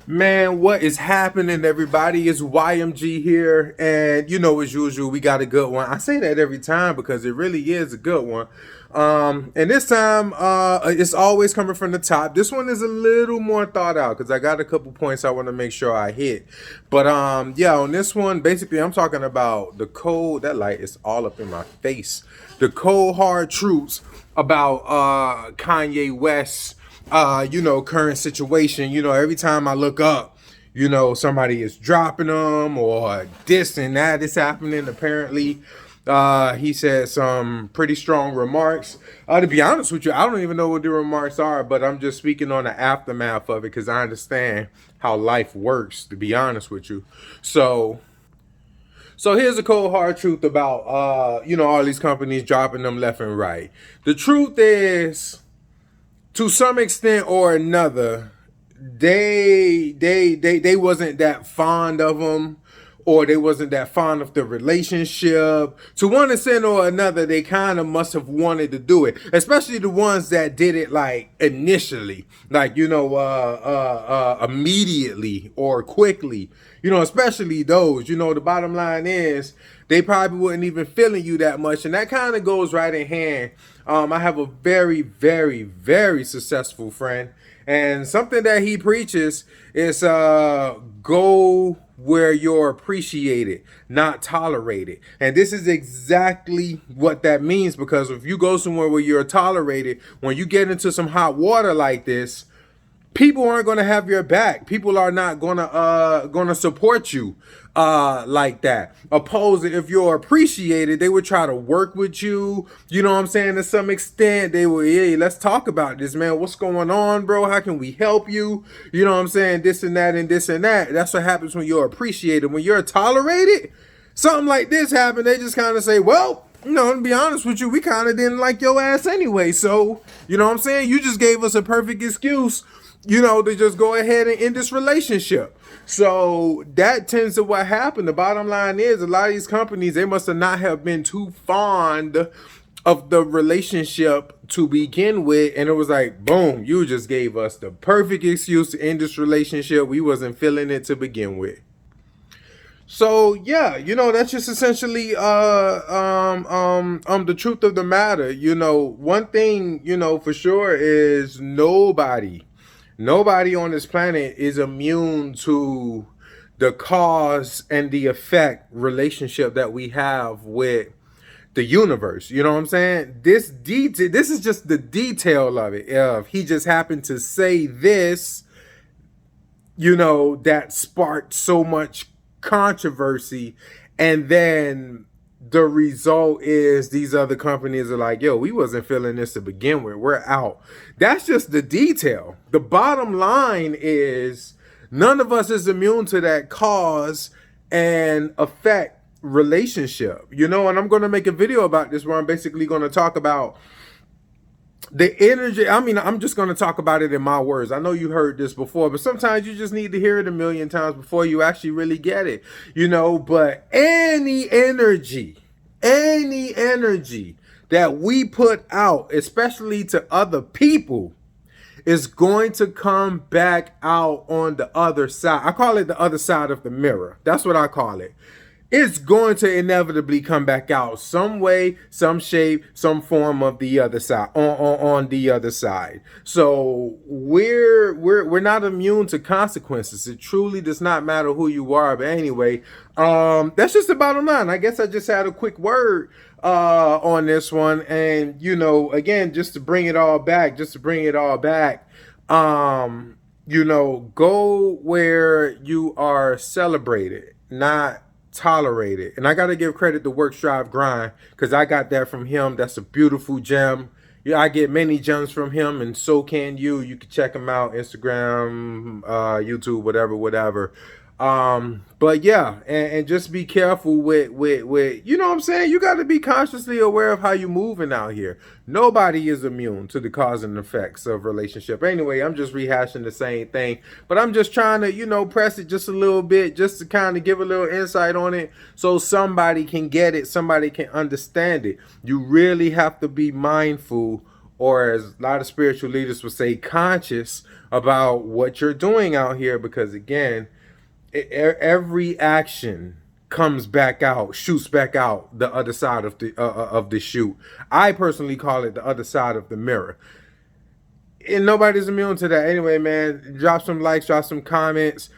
Man, what is happening, everybody? It's YMG here, and as usual, we got a good one. I say that every time because it really is a good one. And this time, it's always coming from the top. This one is a little more thought out because I got a couple points I want to make sure I hit. But yeah, on this one, basically, I'm talking about the cold. That light is all up in my face. The cold hard truths about Kanye West, current situation. Every time I look up, somebody is dropping them or this and that is happening. Apparently, he said some pretty strong remarks. To be honest with you, I don't even know what the remarks are, but I'm just speaking on the aftermath of it because I understand how life works, to be honest with you. So here's a cold hard truth about all these companies dropping them left and right. The truth is, to some extent or another, they wasn't that fond of them, or they wasn't that fond of the relationship. To one extent or another, they kind of must have wanted to do it, especially the ones that did it like initially, like immediately or quickly. Especially those. The bottom line is they probably wasn't even feeling you that much, and that kind of goes right in hand. I have a very, very, very successful friend, and something that he preaches is go where you're appreciated, not tolerated. And this is exactly what that means, because if you go somewhere where you're tolerated, when you get into some hot water like this, people aren't going to have your back. People are not going to support you like that. Opposed, if you're appreciated, they would try to work with you. You know what I'm saying? To some extent, they will, hey, let's talk about this, man. What's going on, bro? How can we help you? You know what I'm saying? This and that and this and that. That's what happens when you're appreciated. When you're tolerated, something like this happened, they just kind of say, well, to be honest with you, we kind of didn't like your ass anyway. So, you know what I'm saying? You just gave us a perfect excuse, to just go ahead and end this relationship. So that tends to what happened. The bottom line is, a lot of these companies, they must have not have been too fond of the relationship to begin with. And it was like, boom, you just gave us the perfect excuse to end this relationship. We wasn't feeling it to begin with. So yeah, that's just essentially the truth of the matter. One thing, for sure is nobody on this planet is immune to the cause and the effect relationship that we have with the universe. You know what I'm saying? This is just the detail of it. If he just happened to say this, that sparked so much controversy, and then the result is these other companies are like, yo, we wasn't feeling this to begin with, we're out. That's just the detail. The bottom line is, none of us is immune to that cause and effect relationship. And I'm going to make a video about this where I'm basically going to talk about the energy. I mean, I'm just going to talk about it in my words. I know you heard this before, but sometimes you just need to hear it a million times before you actually really get it, but any energy that we put out, especially to other people, is going to come back out on the other side. I call it the other side of the mirror. That's what I call it. It's going to inevitably come back out some way, some shape, some form of the other side, on the other side. So we're not immune to consequences. It truly does not matter who you are. But anyway, that's just the bottom line. I guess I just had a quick word on this one, and again, just to bring it all back, go where you are celebrated, not tolerated. And I got to give credit to Work Strive Grind, because I got that from him. That's a beautiful gem. Yeah, I get many gems from him, and so can you. You can check him out, Instagram, YouTube, whatever. But yeah, and just be careful with you know what I'm saying? You got to be consciously aware of how you moving out here. Nobody is immune to the cause and effects of relationship. Anyway, I'm just rehashing the same thing, but I'm just trying to, press it just a little bit, just to kind of give a little insight on it so somebody can get it, somebody can understand it. You really have to be mindful, or as a lot of spiritual leaders would say, conscious about what you're doing out here, because again, every action comes back out, shoots back out the other side of the shoot. I personally call it the other side of the mirror. And nobody's immune to that. Anyway, man, drop some likes, drop some comments.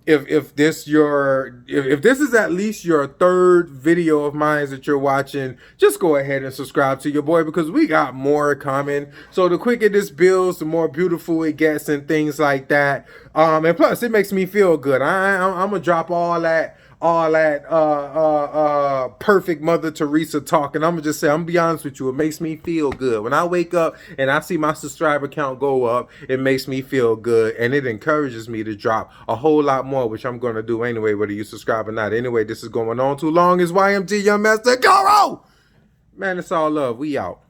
If this is at least your third video of mine that you're watching, just go ahead and subscribe to your boy, because we got more coming. So the quicker this builds, the more beautiful it gets and things like that. And plus it makes me feel good. I'm gonna drop all that perfect Mother Teresa talk, and I'm gonna just say, I'm gonna be honest with you, it makes me feel good. When I wake up and I see my subscriber count go up, it makes me feel good, and it encourages me to drop a whole lot more, which I'm gonna do anyway, whether you subscribe or not. Anyway, this is going on too long. It's YMT Young Master Guru. Man, it's all love. We out.